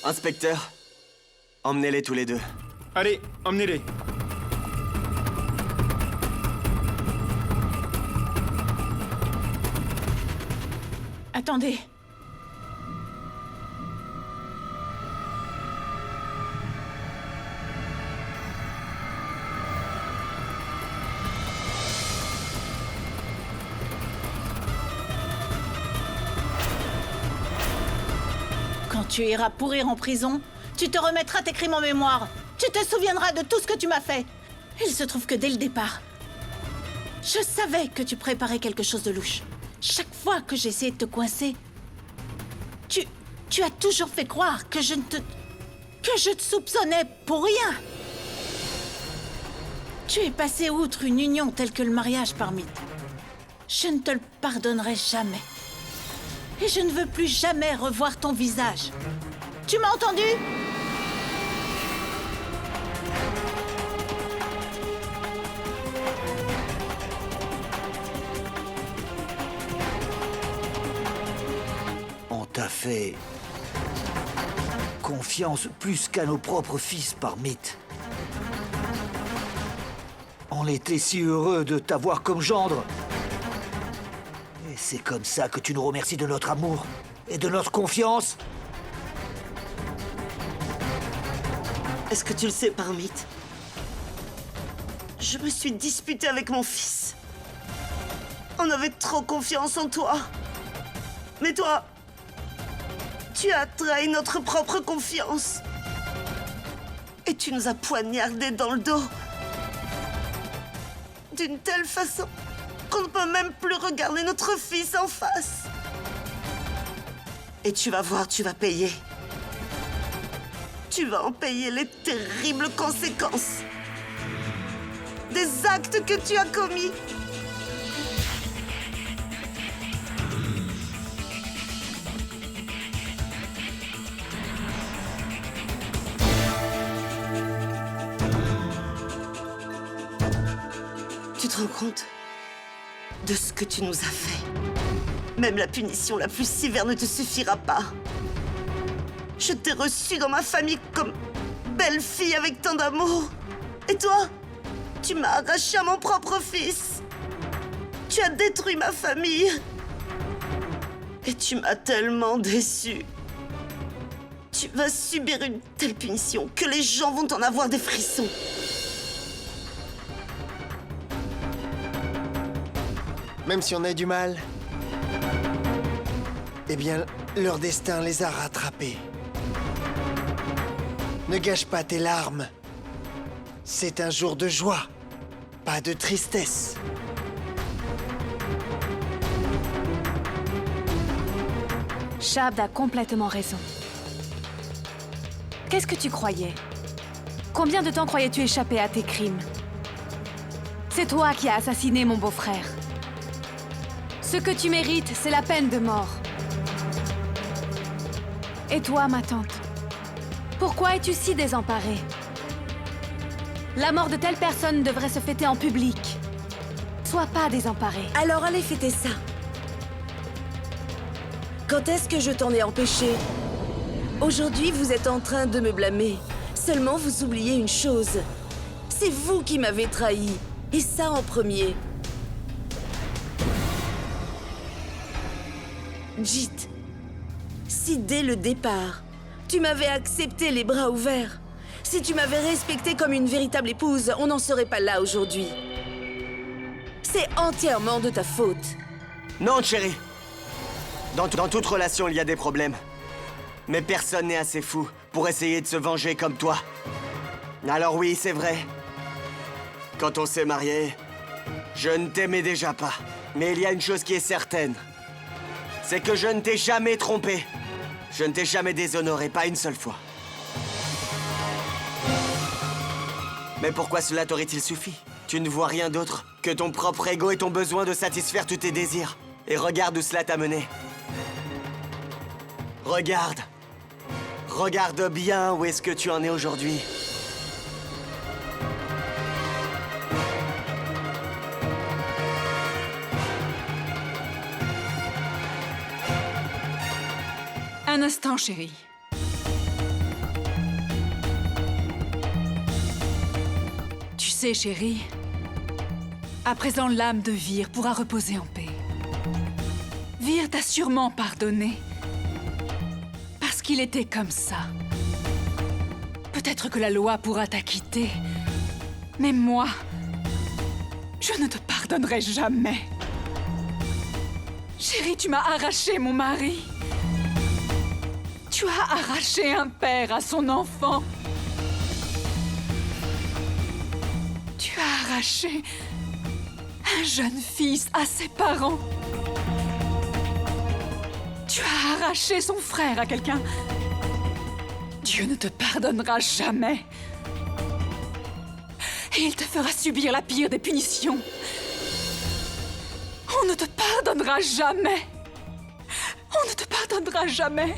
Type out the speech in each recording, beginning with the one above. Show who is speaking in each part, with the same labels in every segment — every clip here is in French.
Speaker 1: Inspecteur, emmenez-les tous les deux.
Speaker 2: Allez, emmenez-les.
Speaker 3: Attendez. Quand tu iras pourrir en prison, tu te remettras tes crimes en mémoire. Tu te souviendras de tout ce que tu m'as fait. Il se trouve que dès le départ, je savais que tu préparais quelque chose de louche. Chaque fois que j'essayais de te coincer, tu as toujours fait croire que je te soupçonnais pour rien. Tu es passé outre une union telle que le mariage par mythe. Je ne te le pardonnerai jamais. Et je ne veux plus jamais revoir ton visage. Tu m'as entendu ?
Speaker 4: On t'a fait confiance plus qu'à nos propres fils par mythe. On était si heureux de t'avoir comme gendre. Et c'est comme ça que tu nous remercies de notre amour et de notre confiance.
Speaker 5: Est-ce que tu le sais, Parmite? Je me suis disputée avec mon fils. On avait trop confiance en toi. Mais toi, tu as trahi notre propre confiance. Et tu nous as poignardés dans le dos. D'une telle façon qu'on ne peut même plus regarder notre fils en face. Et tu vas voir, tu vas payer. Tu vas en payer les terribles conséquences des actes que tu as commis. Tu te rends compte de ce que tu nous as fait? Même la punition la plus sévère ne te suffira pas. Je t'ai reçue dans ma famille comme belle fille avec tant d'amour. Et toi, tu m'as arraché à mon propre fils. Tu as détruit ma famille. Et tu m'as tellement déçue. Tu vas subir une telle punition que les gens vont en avoir des frissons.
Speaker 6: Même si on a du mal, eh bien, leur destin les a rattrapés. Ne gâche pas tes larmes. C'est un jour de joie, pas de tristesse.
Speaker 7: Shabd a complètement raison. Qu'est-ce que tu croyais? Combien de temps croyais-tu échapper à tes crimes? C'est toi qui as assassiné mon beau-frère. Ce que tu mérites, c'est la peine de mort. Et toi, ma tante? Pourquoi es-tu si désemparée? La mort de telle personne devrait se fêter en public. Sois pas désemparée.
Speaker 5: Alors allez fêter ça. Quand est-ce que je t'en ai empêché? Aujourd'hui, vous êtes en train de me blâmer. Seulement, vous oubliez une chose. C'est vous qui m'avez trahi. Et ça en premier. Jit, si dès le départ, tu m'avais accepté les bras ouverts, si tu m'avais respectée comme une véritable épouse, on n'en serait pas là aujourd'hui. C'est entièrement de ta faute.
Speaker 1: Non, chérie. Dans toute relation, il y a des problèmes. Mais personne n'est assez fou pour essayer de se venger comme toi. Alors oui, c'est vrai. Quand on s'est mariés, je ne t'aimais déjà pas. Mais il y a une chose qui est certaine. C'est que je ne t'ai jamais trompé. Je ne t'ai jamais déshonoré, pas une seule fois. Mais pourquoi cela t'aurait-il suffi? Tu ne vois rien d'autre que ton propre ego et ton besoin de satisfaire tous tes désirs. Et regarde où cela t'a mené. Regarde. Regarde bien où est-ce que tu en es aujourd'hui.
Speaker 8: Un instant, chérie.
Speaker 7: sais, chérie, à présent l'âme de Vir pourra reposer en paix. Vir t'a sûrement pardonné. Parce qu'il était comme ça. Peut-être que la loi pourra t'acquitter. Mais moi, je ne te pardonnerai jamais. Chérie, tu m'as arraché mon mari. Tu as arraché un père à son enfant. Tu as arraché un jeune fils à ses parents. Tu as arraché son frère à quelqu'un. Dieu ne te pardonnera jamais. Et il te fera subir la pire des punitions. On ne te pardonnera jamais. On ne te pardonnera jamais.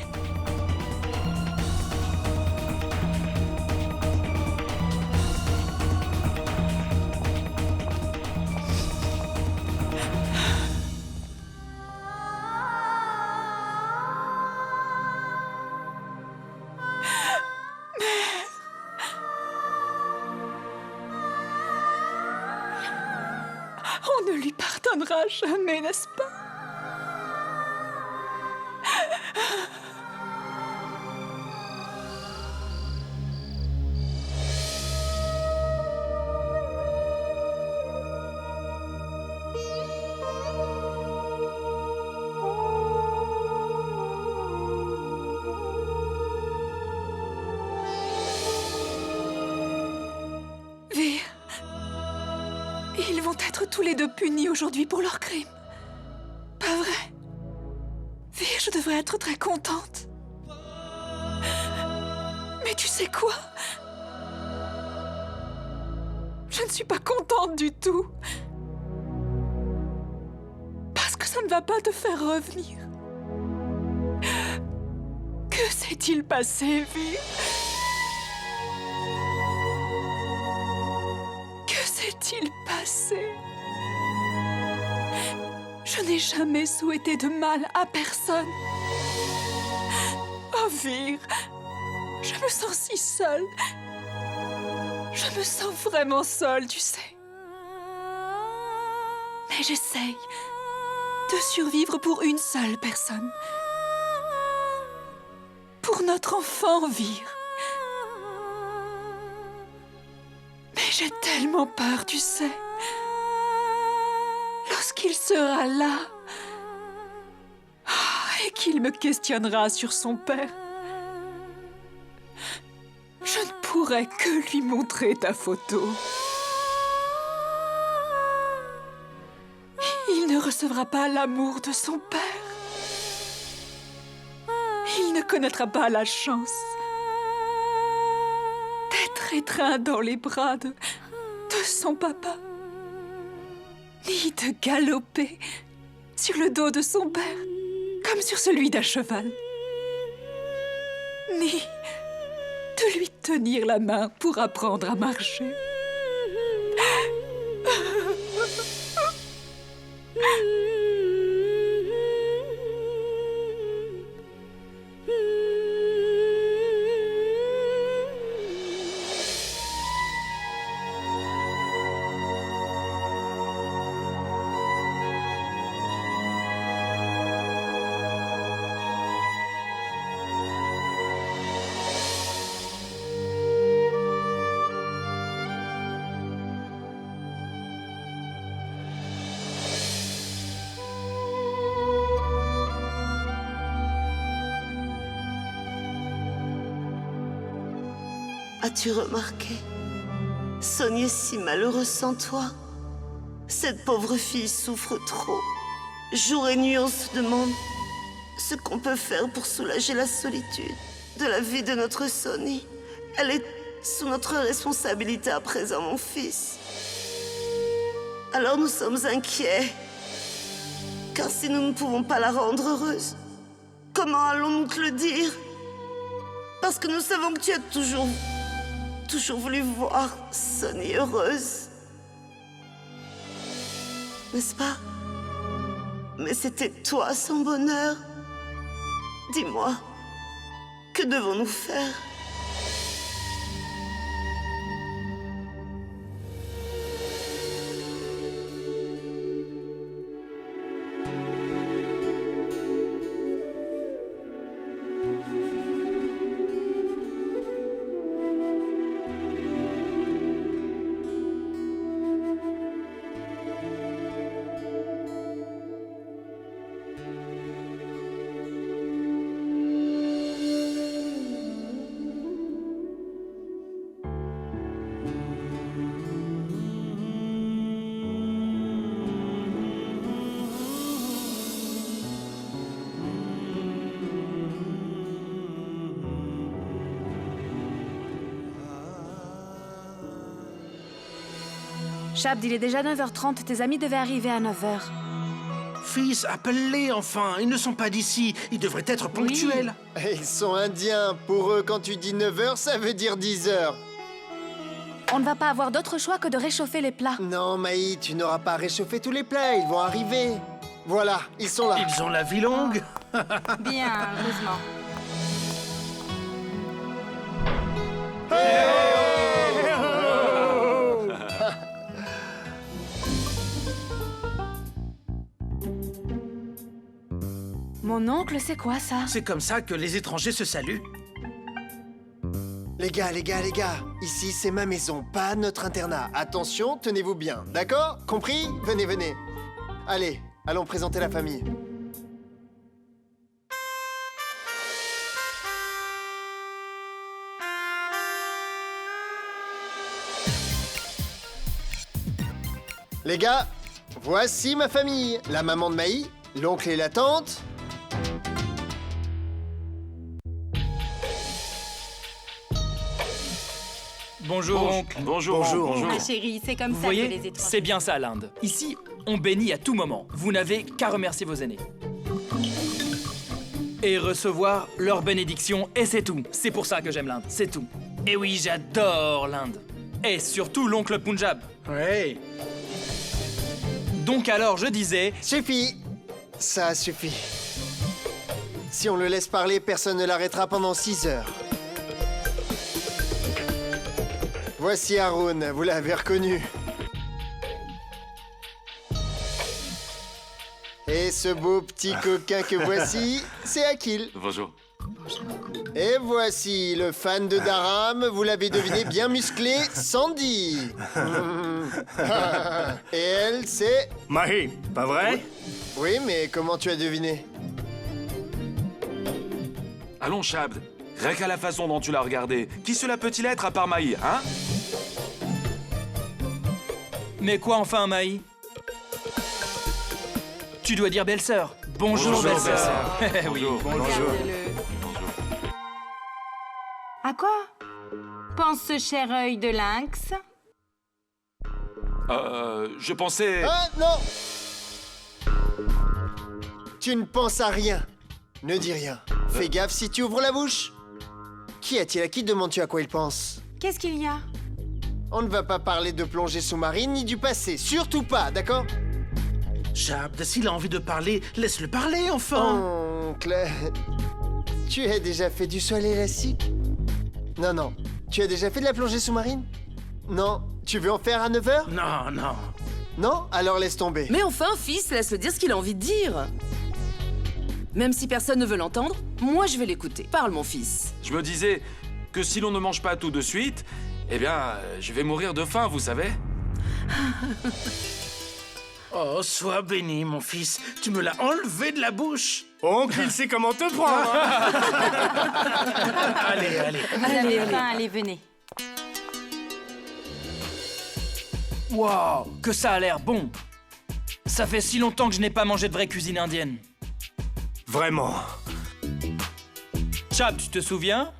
Speaker 7: On ne lui pardonnera jamais, n'est-ce pas? Vir. Ils vont être tous les deux punis aujourd'hui pour leurs crimes. Pas vrai? Vir, je devrais être très contente. Mais tu sais quoi? Je ne suis pas contente du tout. Parce que ça ne va pas te faire revenir. Que s'est-il passé, Vir? Que s'est-il passé? Je n'ai jamais souhaité de mal à personne. Oh, Vir, je me sens si seule. Je me sens vraiment seule, tu sais. Mais j'essaye de survivre pour une seule personne. Pour notre enfant, Vir. Mais j'ai tellement peur, tu sais. Lorsqu'il sera là et qu'il me questionnera sur son père, je ne pourrai que lui montrer ta photo. Il ne recevra pas l'amour de son père. Il ne connaîtra pas la chance d'être étreint dans les bras de son papa, ni de galoper sur le dos de son père comme sur celui d'un cheval, ni de lui tenir la main pour apprendre à marcher.
Speaker 5: As-tu remarqué? Sonia est si malheureuse sans toi. Cette pauvre fille souffre trop. Jour et nuit, on se demande ce qu'on peut faire pour soulager la solitude de la vie de notre Sonny. Elle est sous notre responsabilité à présent, mon fils. Alors nous sommes inquiets. Car si nous ne pouvons pas la rendre heureuse, comment allons-nous te le dire? Parce que nous savons que tu as toujours voulu voir Sonny heureuse. N'est-ce pas? Mais c'était toi son bonheur. Dis-moi, que devons-nous faire?
Speaker 7: Shabd, il est déjà 9h30, tes amis devaient arriver à 9h.
Speaker 2: Fils, appelle-les enfin. Ils ne sont pas d'ici. Ils devraient être ponctuels.
Speaker 6: Ils sont indiens. Pour eux, quand tu dis 9h, ça veut dire 10h.
Speaker 7: On ne va pas avoir d'autre choix que de réchauffer les plats.
Speaker 6: Non, Maï, tu n'auras pas réchauffé tous les plats. Ils vont arriver. Voilà, ils sont là.
Speaker 2: Ils ont la vie longue.
Speaker 7: Bien, heureusement. Mon oncle, c'est quoi ça?
Speaker 2: C'est comme ça que les étrangers se saluent.
Speaker 6: Les gars, ici c'est ma maison, pas notre internat. Attention, tenez-vous bien, d'accord? Compris? Venez, venez. Allez, allons présenter la famille. Les gars, voici ma famille. La maman de Maï, l'oncle et la tante.
Speaker 8: Bonjour, oncle.
Speaker 2: Bonjour.
Speaker 7: Ma chérie, c'est comme
Speaker 8: Vous
Speaker 7: ça
Speaker 8: voyez,
Speaker 7: que les étrangers...
Speaker 8: c'est bien ça l'Inde. Ici, on bénit à tout moment. Vous n'avez qu'à remercier vos aînés. Et recevoir leur bénédiction, et c'est tout. C'est pour ça que j'aime l'Inde, c'est tout. Et oui, j'adore l'Inde. Et surtout l'oncle Punjab.
Speaker 2: Ouais.
Speaker 8: Donc alors, je disais...
Speaker 6: Suffit. Ça suffit. Si on le laisse parler, personne ne l'arrêtera pendant 6 heures. Voici Haroun, vous l'avez reconnu. Et ce beau petit coquin que voici, c'est Akil.
Speaker 9: Bonjour.
Speaker 6: Et voici le fan de Dharam, vous l'avez deviné, bien musclé, Sandy. Et elle, c'est...
Speaker 10: Mahi, pas vrai?
Speaker 6: Oui, mais comment tu as deviné?
Speaker 9: Allons, Shabd. Rien qu'à la façon dont tu l'as regardé, qui cela peut-il être à part Maï, hein?
Speaker 8: Mais quoi enfin, Maï? Tu dois dire belle-sœur. Bonjour,
Speaker 9: Bonjour,
Speaker 8: belle-sœur.
Speaker 9: belle-sœur.
Speaker 8: Oui,
Speaker 9: Bonjour. Bonjour.
Speaker 11: À quoi pense ce cher œil de lynx?
Speaker 9: Je pensais...
Speaker 6: Ah, non! Tu ne penses à rien. Ne dis rien. Fais gaffe si tu ouvres la bouche. Qui a-t-il? À qui demandes-tu à quoi il pense?
Speaker 11: Qu'est-ce qu'il y a?
Speaker 6: On ne va pas parler de plongée sous-marine ni du passé. Surtout pas, d'accord?
Speaker 2: Shabd, s'il a envie de parler, laisse-le parler, enfin.
Speaker 6: Oncle... Tu as déjà fait du saut à l'élastique? Non. Tu as déjà fait de la plongée sous-marine? Non. Tu veux en faire à 9h?
Speaker 2: Non.
Speaker 6: Non? Alors laisse tomber.
Speaker 12: Mais enfin, fils, laisse-le dire ce qu'il a envie de dire. Même si personne ne veut l'entendre, moi je vais l'écouter. Parle, mon fils.
Speaker 9: Je me disais que si l'on ne mange pas tout de suite, eh bien, je vais mourir de faim, vous savez.
Speaker 2: Oh, sois béni, mon fils. Tu me l'as enlevé de la bouche.
Speaker 10: Oncle, il sait comment te prendre, hein?
Speaker 2: Allez.
Speaker 11: Vous avez faim, allez, venez.
Speaker 8: Waouh, que ça a l'air bon. Ça fait si longtemps que je n'ai pas mangé de vraie cuisine indienne.
Speaker 10: Vraiment.
Speaker 8: Chab, tu te souviens?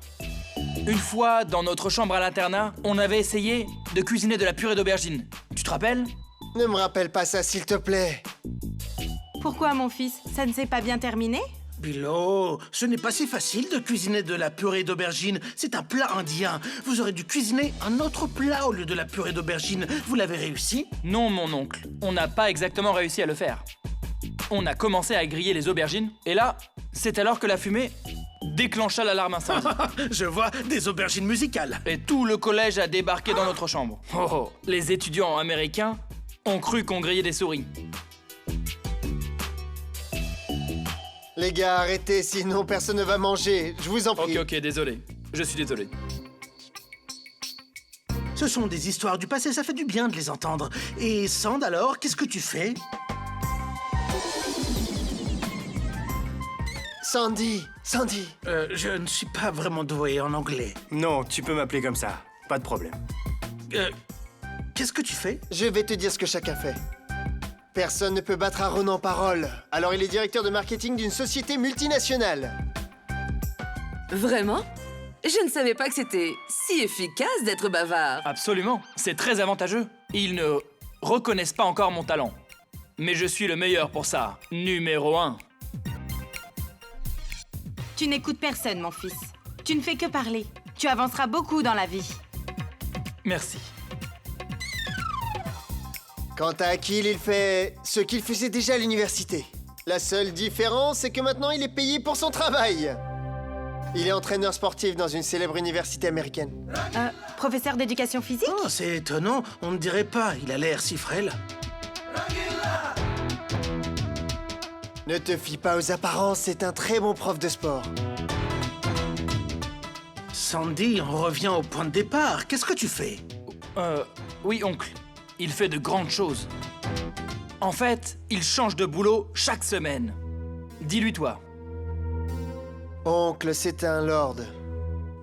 Speaker 8: Une fois, dans notre chambre à l'internat, on avait essayé de cuisiner de la purée d'aubergine. Tu te rappelles?
Speaker 6: Ne me rappelle pas ça, s'il te plaît.
Speaker 11: Pourquoi, mon fils? Ça ne s'est pas bien terminé?
Speaker 2: Bilo, ce n'est pas si facile de cuisiner de la purée d'aubergine. C'est un plat indien. Vous aurez dû cuisiner un autre plat au lieu de la purée d'aubergine. Vous l'avez réussi?
Speaker 8: Non, mon oncle. On n'a pas exactement réussi à le faire. On a commencé à griller les aubergines, et là, c'est alors que la fumée déclencha l'alarme incendie.
Speaker 2: Je vois des aubergines musicales.
Speaker 8: Et tout le collège a débarqué dans notre chambre. Oh, les étudiants américains ont cru qu'on grillait des souris.
Speaker 6: Les gars, arrêtez, sinon personne ne va manger. Je vous en prie.
Speaker 8: Ok, désolé. Je suis désolé.
Speaker 2: Ce sont des histoires du passé, ça fait du bien de les entendre. Et Sand, alors, qu'est-ce que tu fais?
Speaker 6: Sandy.
Speaker 2: Je ne suis pas vraiment doué en anglais.
Speaker 10: Non, tu peux m'appeler comme ça. Pas de problème.
Speaker 2: Qu'est-ce que tu fais?
Speaker 6: Je vais te dire ce que chacun fait. Personne ne peut battre Aaron en parole. Alors il est directeur de marketing d'une société multinationale.
Speaker 12: Vraiment? Je ne savais pas que c'était si efficace d'être bavard.
Speaker 8: Absolument. C'est très avantageux. Il ne reconnaissent pas encore mon talent. Mais je suis le meilleur pour ça. Numéro 1.
Speaker 11: Tu n'écoutes personne, mon fils. Tu ne fais que parler. Tu avanceras beaucoup dans la vie.
Speaker 8: Merci.
Speaker 6: Quant à Akil, il fait ce qu'il faisait déjà à l'université. La seule différence, c'est que maintenant il est payé pour son travail. Il est entraîneur sportif dans une célèbre université américaine.
Speaker 11: Professeur d'éducation physique?
Speaker 2: Oh, c'est étonnant, on ne dirait pas, il a l'air si frêle.
Speaker 6: Ne te fie pas aux apparences, c'est un très bon prof de sport.
Speaker 2: Sandy, on revient au point de départ. Qu'est-ce que tu fais?
Speaker 8: Oui, oncle. Il fait de grandes choses. En fait, il change de boulot chaque semaine. Dis-lui toi.
Speaker 6: Oncle, c'est un lord.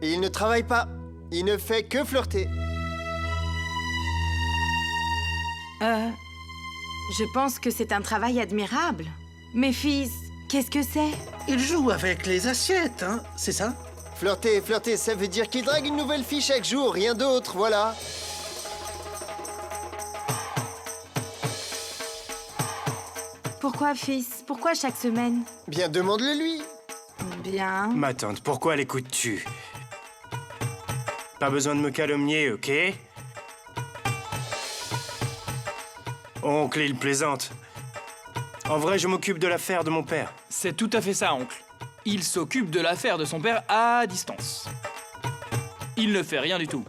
Speaker 6: Et il ne travaille pas. Il ne fait que flirter.
Speaker 11: Je pense que c'est un travail admirable. Mais fils, qu'est-ce que c'est?
Speaker 2: Il joue avec les assiettes, hein, c'est ça?
Speaker 6: Flirter, flirter, ça veut dire qu'il drague une nouvelle fille chaque jour, rien d'autre, voilà.
Speaker 11: Pourquoi, fils? Pourquoi chaque semaine?
Speaker 6: Bien, demande-le lui.
Speaker 11: Bien.
Speaker 10: Ma tante, pourquoi l'écoutes-tu? Pas besoin de me calomnier, ok? Oncle, il plaisante. En vrai, je m'occupe de l'affaire de mon père.
Speaker 8: C'est tout à fait ça, oncle. Il s'occupe de l'affaire de son père à distance. Il ne fait rien du tout.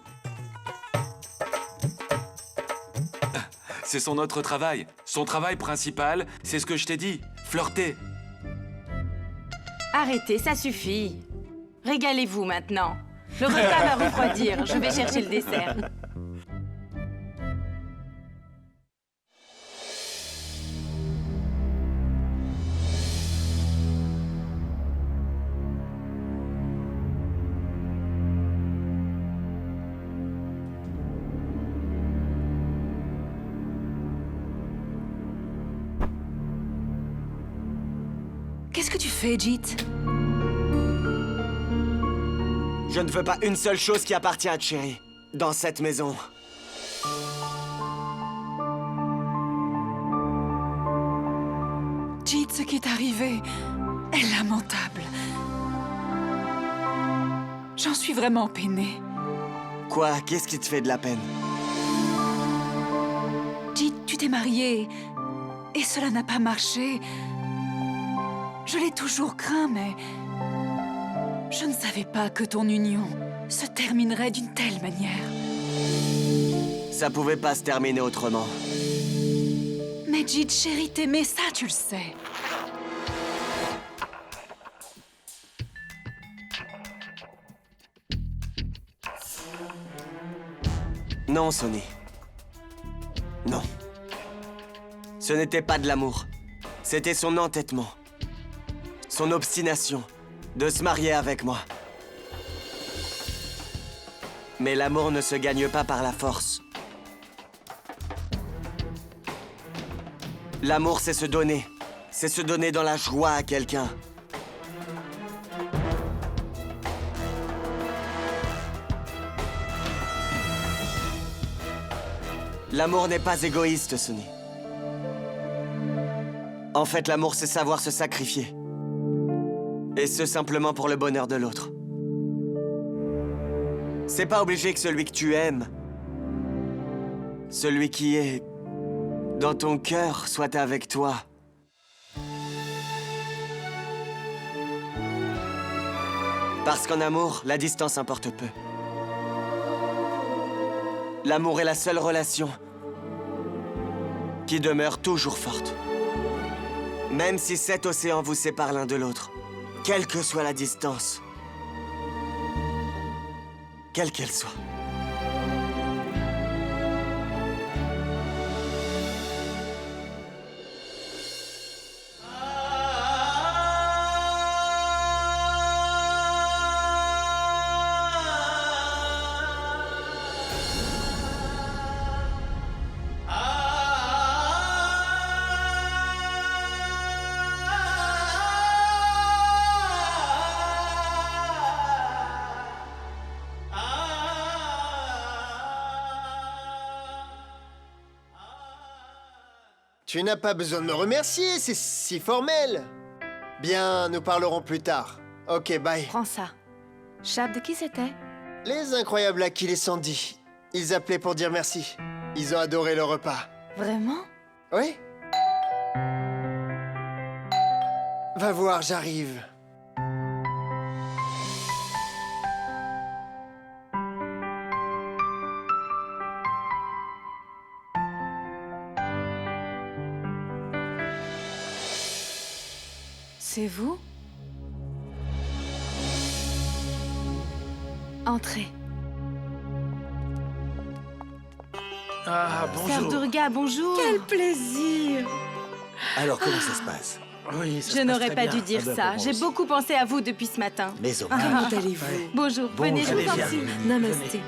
Speaker 9: C'est son autre travail. Son travail principal, c'est ce que je t'ai dit, flirter.
Speaker 11: Arrêtez, ça suffit. Régalez-vous maintenant. Le repas va refroidir. Je vais chercher le dessert.
Speaker 7: Qu'est-ce que tu fais, Jit?
Speaker 1: Je ne veux pas une seule chose qui appartient à Cherry dans cette maison.
Speaker 7: Jit, ce qui est arrivé est lamentable. J'en suis vraiment peinée.
Speaker 1: Quoi? Qu'est-ce qui te fait de la peine?
Speaker 7: Jit, tu t'es mariée et cela n'a pas marché. Je l'ai toujours craint, mais je ne savais pas que ton union se terminerait d'une telle manière.
Speaker 1: Ça pouvait pas se terminer autrement.
Speaker 7: Mais Jit, chérie, t'aimais ça, tu le sais.
Speaker 1: Non, Sonny. Non. Ce n'était pas de l'amour. C'était son entêtement. Son obstination de se marier avec moi. Mais l'amour ne se gagne pas par la force. L'amour, c'est se donner. C'est se donner dans la joie à quelqu'un. L'amour n'est pas égoïste, Sonny. En fait, l'amour, c'est savoir se sacrifier. Et ce, simplement pour le bonheur de l'autre. C'est pas obligé que celui que tu aimes, celui qui est dans ton cœur, soit avec toi. Parce qu'en amour, la distance importe peu. L'amour est la seule relation qui demeure toujours forte. Même si 7 océans vous séparent l'un de l'autre. Quelle que soit la distance. Quelle qu'elle soit.
Speaker 6: Tu n'as pas besoin de me remercier, c'est si formel. Bien, nous parlerons plus tard. Ok, bye.
Speaker 11: Prends ça. Chab, de qui c'était?
Speaker 6: Les incroyables Akil et Sandy. Ils appelaient pour dire merci. Ils ont adoré le repas.
Speaker 11: Vraiment?
Speaker 6: Oui? Va voir, j'arrive.
Speaker 11: C'est vous? Entrez.
Speaker 2: Ah,
Speaker 11: Sœur
Speaker 2: bonjour.
Speaker 11: Durga, bonjour.
Speaker 3: Quel plaisir!
Speaker 4: Alors, comment ça se passe?
Speaker 2: Oui, ça
Speaker 11: Je
Speaker 2: se passe
Speaker 11: n'aurais
Speaker 2: très
Speaker 11: pas
Speaker 2: bien.
Speaker 11: dû dire
Speaker 4: Ah ben,
Speaker 11: ça.
Speaker 4: pour moi
Speaker 11: J'ai
Speaker 4: aussi.
Speaker 11: beaucoup pensé à vous depuis ce matin.
Speaker 4: Mais hommages.
Speaker 12: Comment allez-vous?
Speaker 11: Bonjour, venez, je
Speaker 2: Allez,
Speaker 11: vous en
Speaker 2: viens.
Speaker 11: prie.
Speaker 12: Namasté.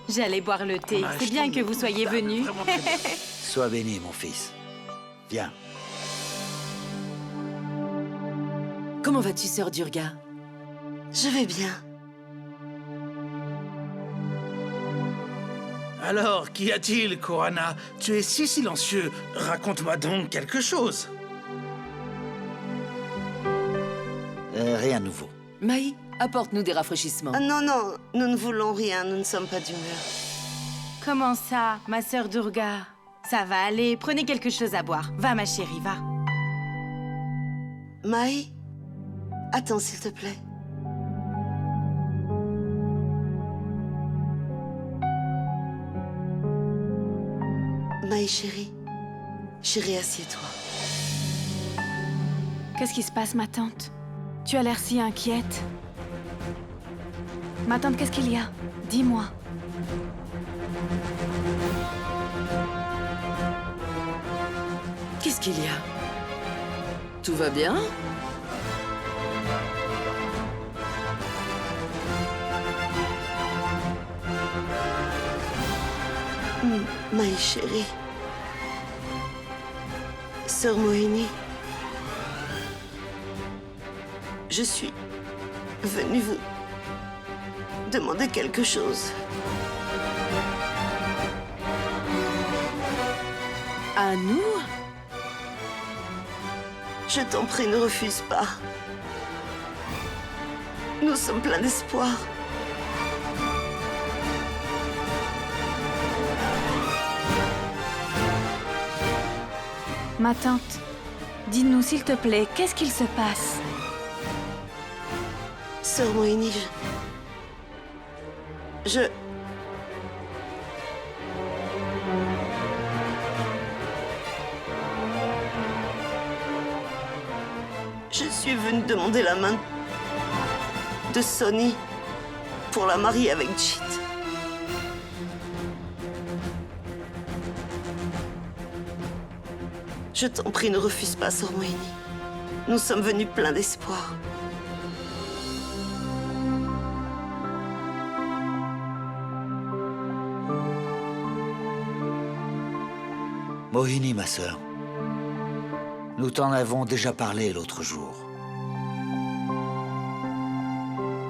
Speaker 11: J'allais boire le thé.
Speaker 2: Ah,
Speaker 11: C'est
Speaker 2: je
Speaker 11: bien
Speaker 2: trouve
Speaker 11: que vous soyez
Speaker 2: formidable,
Speaker 11: venu.
Speaker 2: vraiment très bien.
Speaker 4: Sois béni, mon fils. Viens.
Speaker 12: Comment vas-tu, sœur Durga?
Speaker 5: Je vais bien.
Speaker 2: Alors, qu'y a-t-il, Kohana? Tu es si silencieux. Raconte-moi donc quelque chose.
Speaker 4: Rien de nouveau.
Speaker 12: Maï, apporte-nous des rafraîchissements.
Speaker 5: Ah non, non, nous ne voulons rien, nous ne sommes pas d'humeur.
Speaker 11: Comment ça, ma sœur Durga? Ça va aller, prenez quelque chose à boire. Va, ma chérie, va.
Speaker 5: Maï, attends s'il te plaît. Maï, chérie. Chérie, assieds-toi.
Speaker 11: Qu'est-ce qui se passe, ma tante? Tu as l'air si inquiète. Ma tante, qu'est-ce qu'il y a? Dis-moi.
Speaker 12: Qu'est-ce qu'il y a? Tout va bien?
Speaker 5: Maï, chérie. Sœur Mohini. Je suis venue vous demander quelque chose.
Speaker 12: À nous?
Speaker 5: Je t'en prie, ne refuse pas. Nous sommes pleins d'espoir.
Speaker 11: Ma tante, dis-nous, s'il te plaît, qu'est-ce qu'il se passe?
Speaker 5: Sœur Mohini, je... Je suis venue demander la main de Sonny pour la marier avec Jit. Je t'en prie, ne refuse pas, Sœur Mohini. Nous sommes venus pleins d'espoir.
Speaker 4: Mohini, ma sœur. Nous t'en avons déjà parlé l'autre jour.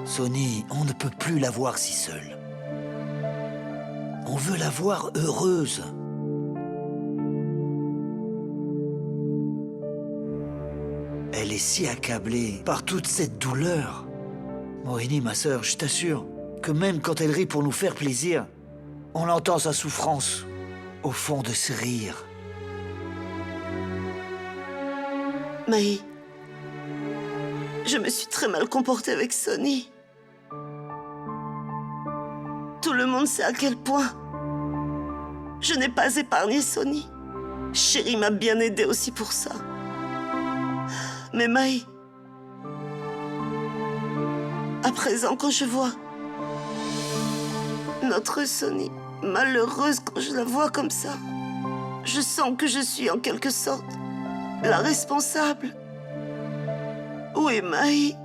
Speaker 4: Sonny, on ne peut plus la voir si seule. On veut la voir heureuse. Elle est si accablée par toute cette douleur. Mohini, ma sœur, je t'assure que même quand elle rit pour nous faire plaisir, on entend sa souffrance au fond de ce rire.
Speaker 5: Maï, je me suis très mal comportée avec Sonny. Tout le monde sait à quel point je n'ai pas épargné Sonny. Chérie m'a bien aidée aussi pour ça. Mais Maï, à présent, quand je vois notre Sonny malheureuse, quand je la vois comme ça, je sens que je suis en quelque sorte la responsable. Oui, Maï.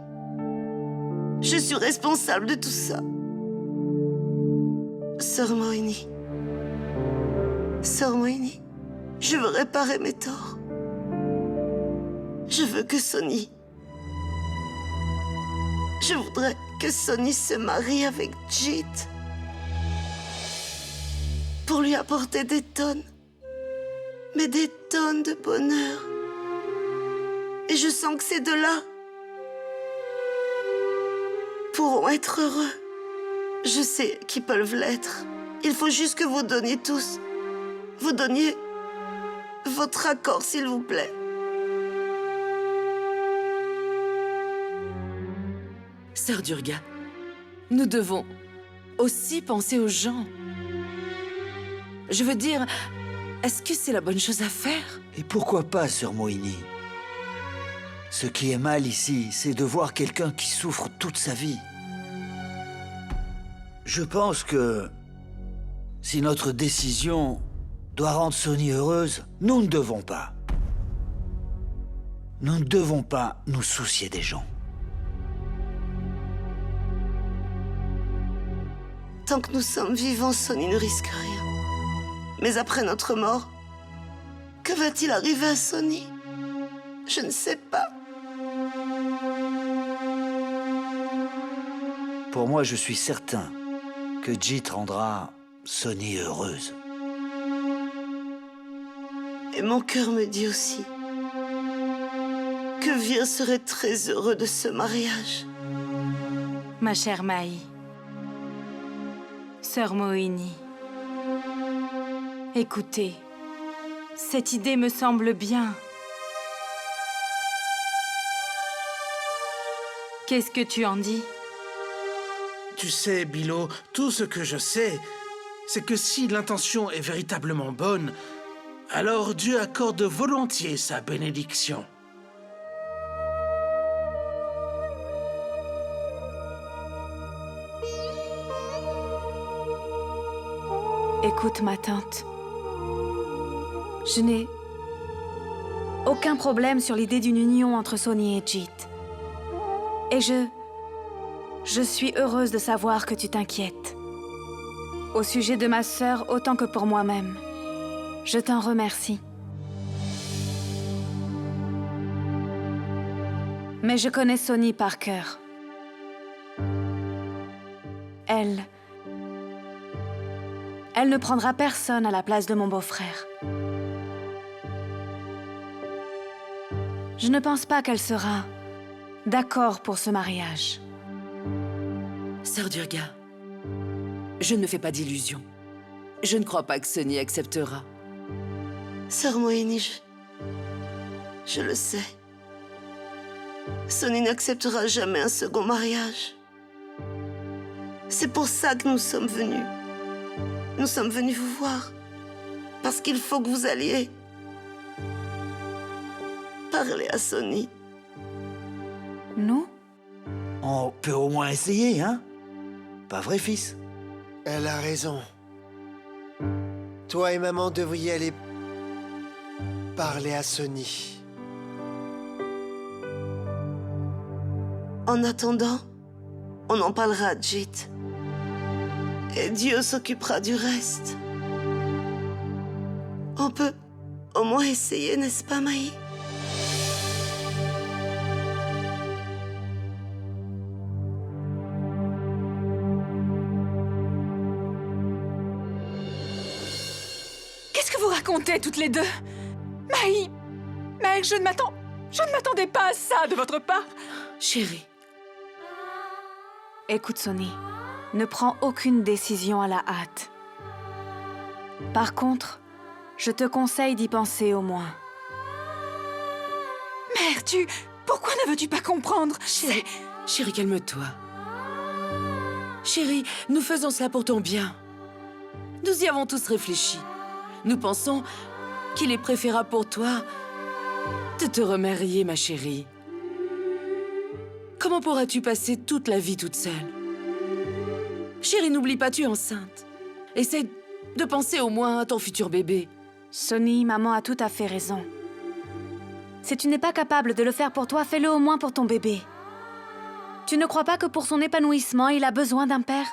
Speaker 5: Je suis responsable de tout ça. Sœur Mohini. Sœur Mohini, je veux réparer mes torts. Je veux que Sonny... Je voudrais que Sonny se marie avec Jit. Pour lui apporter des tonnes. mais des tonnes de bonheur. Et je sens que ces deux-là pourront être heureux. Je sais qu'ils peuvent l'être. Il faut juste que vous donniez tous. Vous donniez votre accord, s'il vous plaît.
Speaker 12: Sœur Durga, nous devons aussi penser aux gens. Je veux dire, est-ce que c'est la bonne chose à faire?
Speaker 4: Et pourquoi pas, sœur Mohini? Ce qui est mal ici, c'est de voir quelqu'un qui souffre toute sa vie. Je pense que si notre décision doit rendre Sonny heureuse, nous ne devons pas. Nous ne devons pas nous soucier des gens.
Speaker 5: Tant que nous sommes vivants, Sonny ne risque rien. Mais après notre mort, que va-t-il arriver à Sonny? Je ne sais pas.
Speaker 4: Pour moi, je suis certain que Jit rendra Sonny heureuse.
Speaker 5: Et mon cœur me dit aussi que Vir serait très heureux de ce mariage.
Speaker 11: Ma chère Maï, Sœur Mohini, écoutez, cette idée me semble bien. Qu'est-ce que tu en dis?
Speaker 2: Tu sais, Bilo, tout ce que je sais, c'est que si l'intention est véritablement bonne, alors Dieu accorde volontiers sa bénédiction.
Speaker 11: Écoute, ma tante. Je n'ai aucun problème sur l'idée d'une union entre Sonny et Jit. Et je suis heureuse de savoir que tu t'inquiètes. Au sujet de ma sœur autant que pour moi-même. Je t'en remercie. Mais je connais Sonny par cœur. Elle ne prendra personne à la place de mon beau-frère. Je ne pense pas qu'elle sera d'accord pour ce mariage.
Speaker 12: Sœur Durga, je ne me fais pas d'illusions. Je ne crois pas que Sonny acceptera.
Speaker 5: Sœur Mohini, je le sais. Sonny n'acceptera jamais un second mariage. C'est pour ça que nous sommes venus. Nous sommes venus vous voir. Parce qu'il faut que vous alliez parler à Sonny.
Speaker 11: Nous?
Speaker 4: On peut au moins essayer, hein? Pas vrai, fils?
Speaker 6: Elle a raison. Toi et maman devriez aller parler à Sonny.
Speaker 5: En attendant, on en parlera à Jit. Et Dieu s'occupera du reste. On peut au moins essayer, n'est-ce pas, Maï?
Speaker 7: Qu'est-ce que vous racontez toutes les deux? Maï, je ne m'attendais pas à ça de votre part.
Speaker 12: Chérie.
Speaker 11: Écoute, Sonny, ne prends aucune décision à la hâte. Par contre, je te conseille d'y penser au moins.
Speaker 7: Mère, pourquoi ne veux-tu pas comprendre?
Speaker 12: Chérie, calme-toi. Chérie, nous faisons cela pour ton bien. Nous y avons tous réfléchi. Nous pensons qu'il est préférable pour toi de te remarier, ma chérie. Comment pourras-tu passer toute la vie toute seule? Chérie, n'oublie pas, tu es enceinte. Essaye de penser au moins à ton futur bébé.
Speaker 11: Sonny, maman a tout à fait raison. Si tu n'es pas capable de le faire pour toi, fais-le au moins pour ton bébé. Tu ne crois pas que pour son épanouissement, il a besoin d'un père?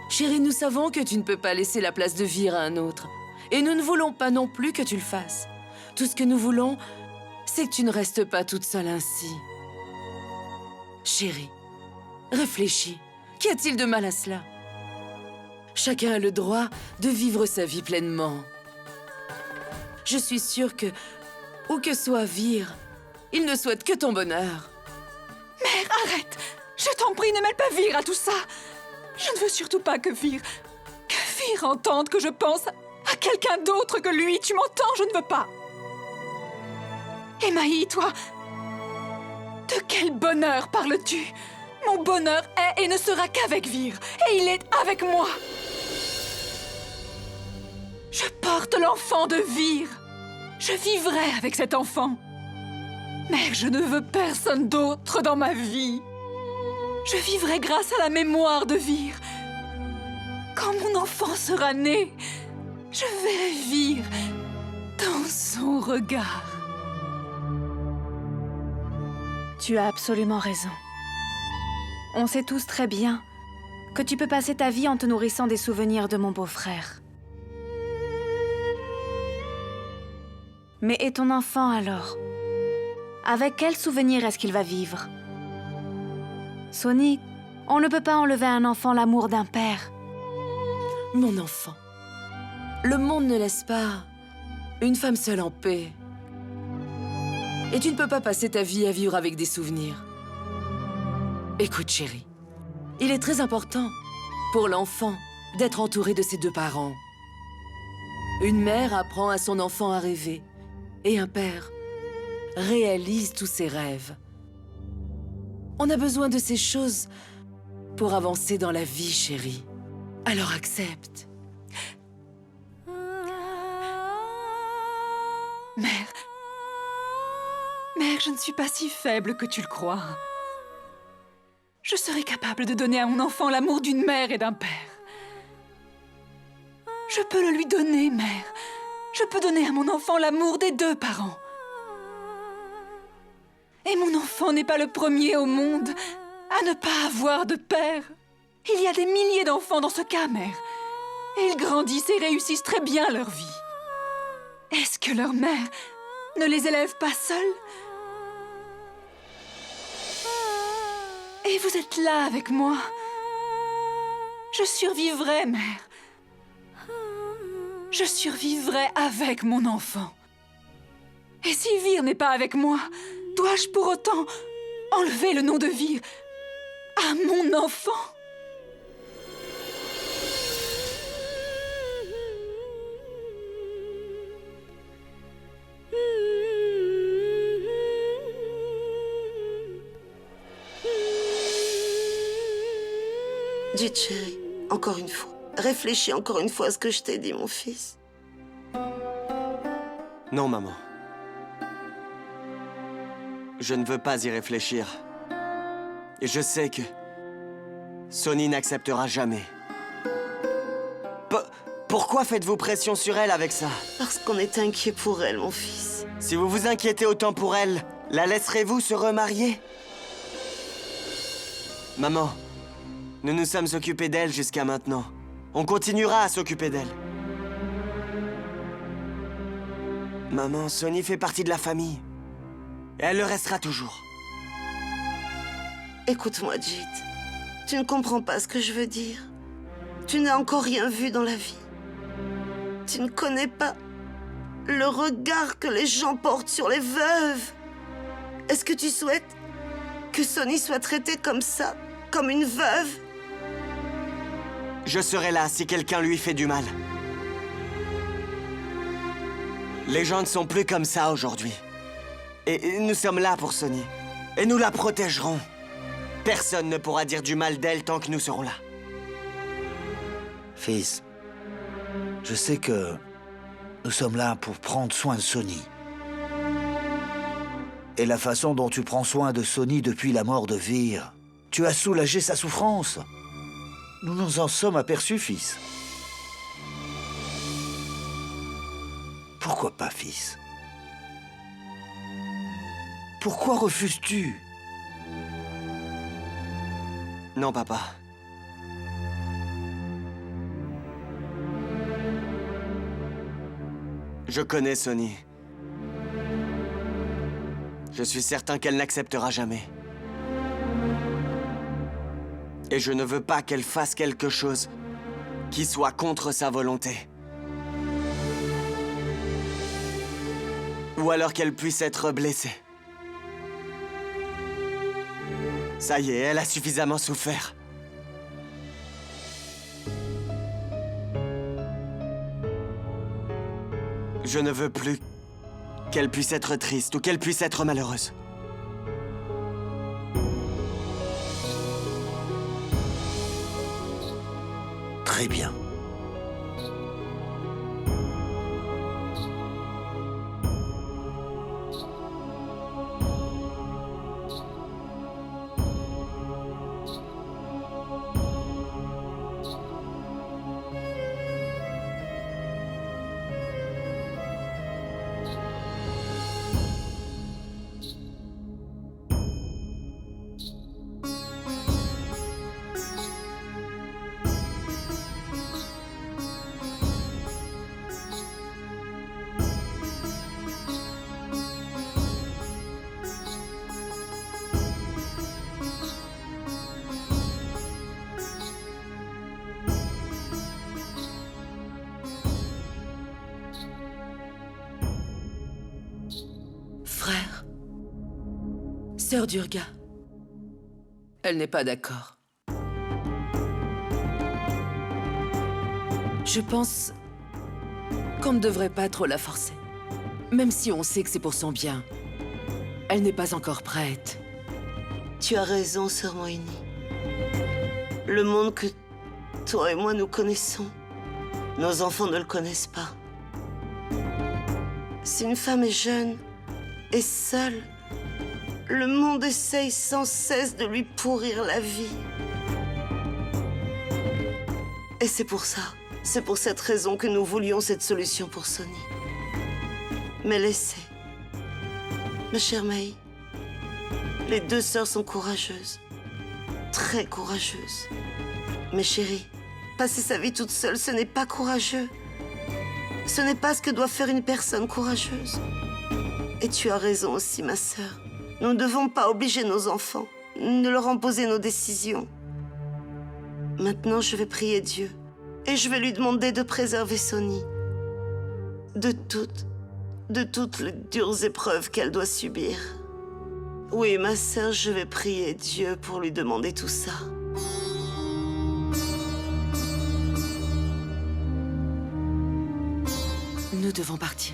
Speaker 12: Chérie, nous savons que tu ne peux pas laisser la place de Vir à un autre. Et nous ne voulons pas non plus que tu le fasses. Tout ce que nous voulons, c'est que tu ne restes pas toute seule ainsi. Chérie, réfléchis. Qu'y a-t-il de mal à cela? Chacun a le droit de vivre sa vie pleinement. Je suis sûre que, où que soit Vir, il ne souhaite que ton bonheur.
Speaker 7: Mère, arrête! Je t'en prie, ne mêle pas Vir à tout ça! Je ne veux surtout pas que Vir entende que je pense à quelqu'un d'autre que lui. Tu m'entends? Je ne veux pas. Et Maï, toi, de quel bonheur parles-tu? Mon bonheur est et ne sera qu'avec Vir, et il est avec moi. Je porte l'enfant de Vir. Je vivrai avec cet enfant. Mère, je ne veux personne d'autre dans ma vie. Je vivrai grâce à la mémoire de Vir. Quand mon enfant sera né, je verrai Vir dans son regard.
Speaker 11: Tu as absolument raison. On sait tous très bien que tu peux passer ta vie en te nourrissant des souvenirs de mon beau-frère. Mais et ton enfant alors? Avec quel souvenir est-ce qu'il va vivre? Sonny, on ne peut pas enlever à un enfant l'amour d'un père.
Speaker 12: Mon enfant, le monde ne laisse pas une femme seule en paix. Et tu ne peux pas passer ta vie à vivre avec des souvenirs. Écoute, chérie, il est très important pour l'enfant d'être entouré de ses deux parents. Une mère apprend à son enfant à rêver, et un père réalise tous ses rêves. On a besoin de ces choses pour avancer dans la vie, chérie. Alors accepte.
Speaker 7: Mère, je ne suis pas si faible que tu le crois. Je serai capable de donner à mon enfant l'amour d'une mère et d'un père. Je peux le lui donner, mère. Je peux donner à mon enfant l'amour des deux parents. Et mon enfant n'est pas le premier au monde à ne pas avoir de père. Il y a des milliers d'enfants dans ce cas, mère. Et ils grandissent et réussissent très bien leur vie. Est-ce que leur mère ne les élève pas seuls? Et vous êtes là avec moi. Je survivrai, mère. Je survivrai avec mon enfant. Et si Vir n'est pas avec moi, dois-je pour autant enlever le nom de Vir à mon enfant?
Speaker 5: Jit, chérie, encore une fois. Réfléchis encore une fois à ce que je t'ai dit, mon fils.
Speaker 1: Non, maman. Je ne veux pas y réfléchir. Et je sais que Sonny n'acceptera jamais. Pourquoi faites-vous pression sur elle avec ça?
Speaker 5: Parce qu'on est inquiet pour elle, mon fils.
Speaker 1: Si vous vous inquiétez autant pour elle, la laisserez-vous se remarier? Maman, nous nous sommes occupés d'elle jusqu'à maintenant. On continuera à s'occuper d'elle. Maman, Sonny fait partie de la famille. Et elle le restera toujours.
Speaker 5: Écoute-moi, Jit. Tu ne comprends pas ce que je veux dire. Tu n'as encore rien vu dans la vie. Tu ne connais pas le regard que les gens portent sur les veuves. Est-ce que tu souhaites que Sonny soit traitée comme ça, comme une veuve?
Speaker 1: Je serai là si quelqu'un lui fait du mal. Les gens ne sont plus comme ça aujourd'hui. Et nous sommes là pour Sonny. Et nous la protégerons. Personne ne pourra dire du mal d'elle tant que nous serons là.
Speaker 4: Fils, je sais que nous sommes là pour prendre soin de Sonny. Et la façon dont tu prends soin de Sonny depuis la mort de Vir, tu as soulagé sa souffrance. Nous nous en sommes aperçus, fils. Pourquoi pas, fils? Pourquoi refuses-tu?
Speaker 1: Non, papa. Je connais Sonny. Je suis certain qu'elle n'acceptera jamais. Et je ne veux pas qu'elle fasse quelque chose qui soit contre sa volonté. Ou alors qu'elle puisse être blessée. Ça y est, elle a suffisamment souffert. Je ne veux plus qu'elle puisse être triste ou qu'elle puisse être malheureuse.
Speaker 4: Très bien.
Speaker 12: Frère, sœur Durga, elle n'est pas d'accord. Je pense qu'on ne devrait pas trop la forcer. Même si on sait que c'est pour son bien, elle n'est pas encore prête.
Speaker 5: Tu as raison, sœur Mohini. Le monde que toi et moi nous connaissons, nos enfants ne le connaissent pas. Si une femme est jeune et seule, le monde essaye sans cesse de lui pourrir la vie. Et c'est pour cette raison que nous voulions cette solution pour Sonny. Mais laissez. Ma chère Maï, les deux sœurs sont courageuses. Très courageuses. Mais chérie, passer sa vie toute seule, ce n'est pas courageux. Ce n'est pas ce que doit faire une personne courageuse. Et tu as raison aussi, ma sœur. Nous ne devons pas obliger nos enfants, ne leur imposer nos décisions. Maintenant, je vais prier Dieu. Et je vais lui demander de préserver Sonny. De toutes les dures épreuves qu'elle doit subir. Oui, ma sœur, je vais prier Dieu pour lui demander tout ça.
Speaker 12: Nous devons partir.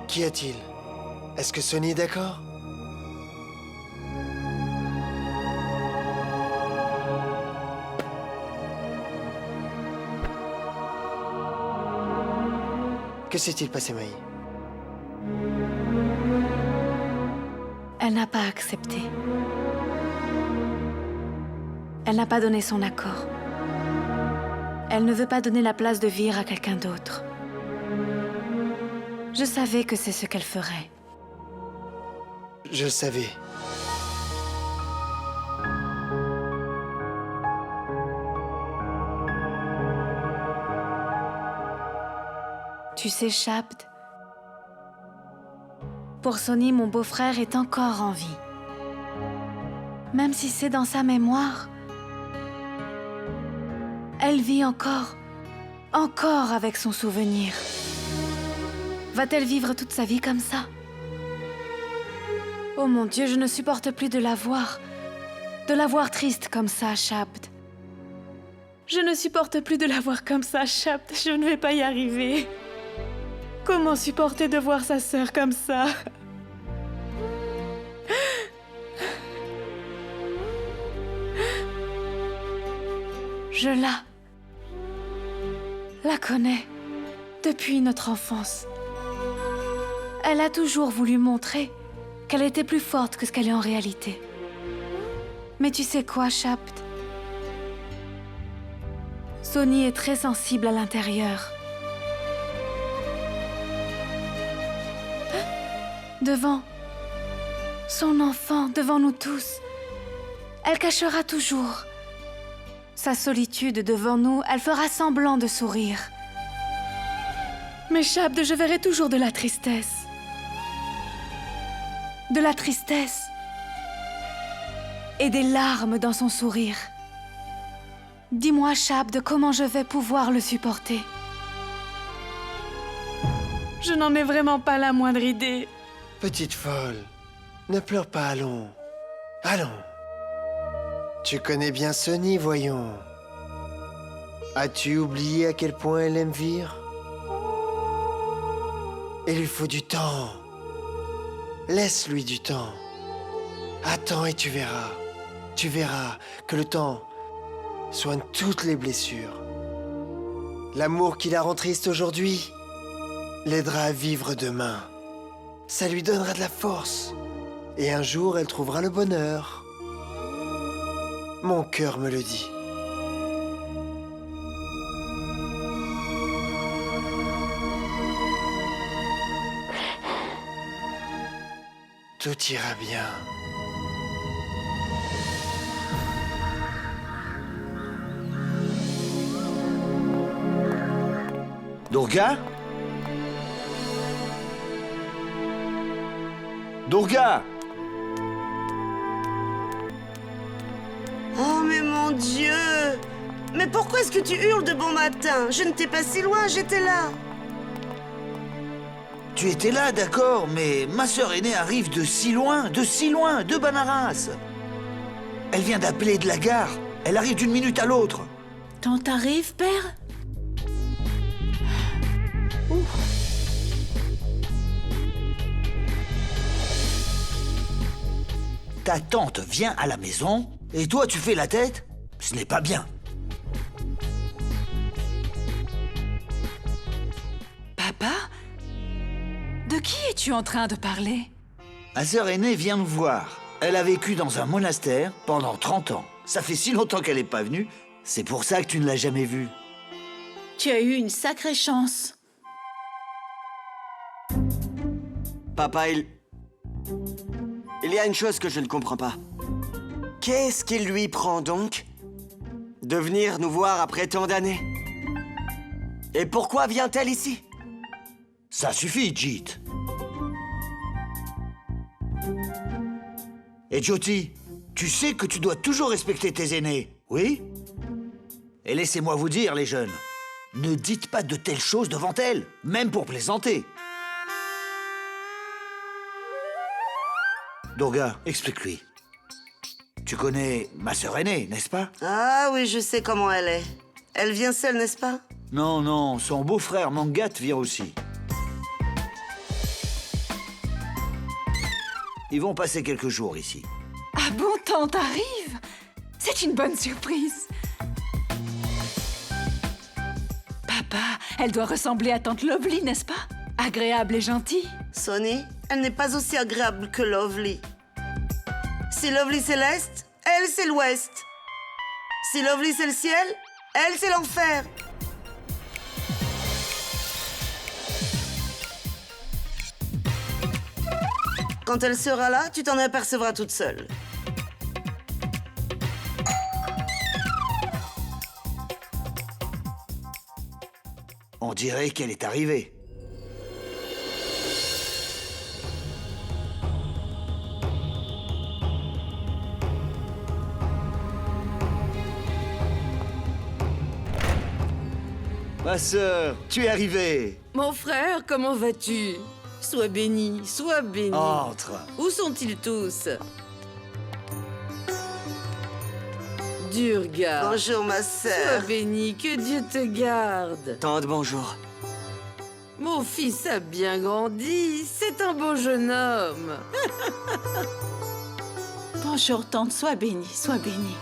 Speaker 6: Qu'y a-t-il? Est-ce que Sonny est d'accord? Que s'est-il passé, Maï?
Speaker 11: Elle n'a pas accepté. Elle n'a pas donné son accord. Elle ne veut pas donner la place de Vir à quelqu'un d'autre. Je savais que c'est ce qu'elle ferait.
Speaker 6: Je le savais.
Speaker 11: Tu sais, Shabd, pour Sonny, mon beau-frère est encore en vie. Même si c'est dans sa mémoire, elle vit encore avec son souvenir. Va-t-elle vivre toute sa vie comme ça? Oh mon Dieu, je ne supporte plus de la voir triste comme ça, Shabd. Je ne supporte plus de la voir comme ça, Shabd. Je ne vais pas y arriver. Comment supporter de voir sa sœur comme ça? Je la connais depuis notre enfance. Elle a toujours voulu montrer qu'elle était plus forte que ce qu'elle est en réalité. Mais tu sais quoi, Shapt? Sonny est très sensible à l'intérieur. Devant son enfant, devant nous tous, elle cachera toujours sa solitude devant nous. Elle fera semblant de sourire. Mais Shapt, je verrai toujours de la tristesse. De la tristesse. Et des larmes dans son sourire. Dis-moi, Shapt, comment je vais pouvoir le supporter? Je n'en ai vraiment pas la moindre idée.
Speaker 6: Petite folle, ne pleure pas, allons. Allons. Tu connais bien Sonny, voyons. As-tu oublié à quel point elle aime vivre? Il lui faut du temps. Laisse-lui du temps. Attends et tu verras. Tu verras que le temps soigne toutes les blessures. L'amour qui la rend triste aujourd'hui l'aidera à vivre demain. Ça lui donnera de la force. Et un jour, elle trouvera le bonheur. Mon cœur me le dit. Tout ira bien.
Speaker 4: Durga? Durga!
Speaker 5: Oh, mais mon Dieu! Mais pourquoi est-ce que tu hurles de bon matin? Je ne t'ai pas si loin, j'étais là.
Speaker 4: Tu étais là, d'accord, mais ma sœur aînée arrive de si loin, de Banaras. Elle vient d'appeler de la gare. Elle arrive d'une minute à l'autre.
Speaker 3: Tante arrive, père?
Speaker 4: Ta tante vient à la maison et toi tu fais la tête? Ce n'est pas bien.
Speaker 7: Papa? De qui es-tu en train de parler?
Speaker 4: Ma sœur aînée vient nous voir. Elle a vécu dans un monastère pendant 30 ans. Ça fait si longtemps qu'elle n'est pas venue, c'est pour ça que tu ne l'as jamais vue.
Speaker 3: Tu as eu une sacrée chance.
Speaker 1: Papa, il y a une chose que je ne comprends pas. Qu'est-ce qu'il lui prend donc de venir nous voir après tant d'années? Et pourquoi vient-elle ici?
Speaker 4: Ça suffit, Jeet. Et Jyoti, tu sais que tu dois toujours respecter tes aînés, oui? Et laissez-moi vous dire, les jeunes, ne dites pas de telles choses devant elles, même pour plaisanter. Durga, explique-lui. Tu connais ma sœur aînée, n'est-ce pas?
Speaker 5: Ah oui, je sais comment elle est. Elle vient seule, n'est-ce pas?
Speaker 4: Non, non, son beau-frère Mangat vient aussi. Ils vont passer quelques jours ici.
Speaker 7: Ah bon, tante arrive? C'est une bonne surprise. Papa, elle doit ressembler à tante Lovely, n'est-ce pas? Agréable et gentille.
Speaker 5: Sonny, elle n'est pas aussi agréable que Lovely. Si Lovely c'est l'Est, elle c'est l'Ouest. Si Lovely c'est le ciel, elle c'est l'enfer. Quand elle sera là, tu t'en apercevras toute seule.
Speaker 4: On dirait qu'elle est arrivée. Ma sœur, tu es arrivée.
Speaker 12: Mon frère, comment vas-tu? Sois béni, sois béni.
Speaker 4: Entre.
Speaker 12: Où sont-ils tous? Durga.
Speaker 5: Bonjour, ma sœur.
Speaker 12: Sois béni, que Dieu te garde.
Speaker 1: Tante, bonjour.
Speaker 12: Mon fils a bien grandi, c'est un beau jeune homme.
Speaker 3: Bonjour, tante, sois bénie, sois bénie.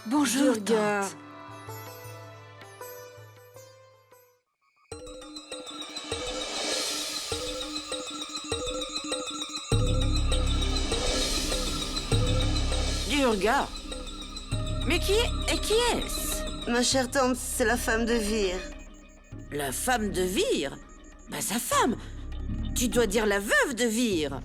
Speaker 3: Bonjour,
Speaker 12: Durga.
Speaker 3: tante.
Speaker 13: Durga. Mais qui est-ce?
Speaker 5: Ma chère tante, c'est la femme de Vir.
Speaker 13: La femme de Vir? Bah sa femme. Tu dois dire la veuve de Vir.